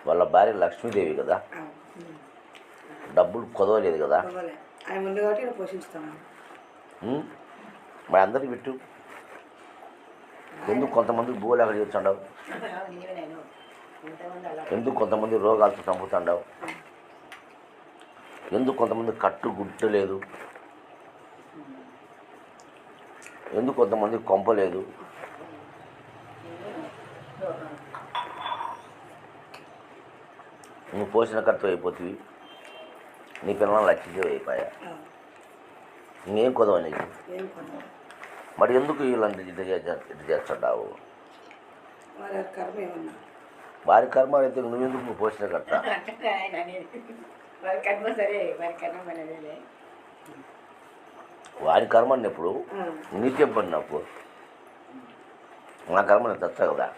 వాళ్ళ భార్య లక్ష్మీదేవి కదా, డబ్బులు కుదవలేదు కదా. ఆయన ముందు కాబట్టి ఇక్కడ పోషించుతున్నాను. మరి అందరికి పెట్టు. ఎందుకు కొంతమందికి భూలు అక్కడ చేర్చుండవు? ఎందుకు కొంతమంది రోగాలతో చంపుతుండవు? ఎందుకు కొంతమంది కట్టు గుట్టు లేదు? ఎందుకు కొంతమంది కొంపలేదు? నువ్వు పోషణ కర్త అయిపోతుంది, నీ పిల్లలు లక్ష్మీదేవి అయిపోయా, ఇంకేం కుదవ నీకు. మరి ఎందుకు ఇలాంటి ఇటు చేస్తుంటావు? వారి కర్మ అయితే నువ్వెందుకు నువ్వు పోషణ కర్త? వారి కర్మ అన్నప్పుడు నిత్యం పడినప్పుడు నా కర్మ నేను తెచ్చా కదా.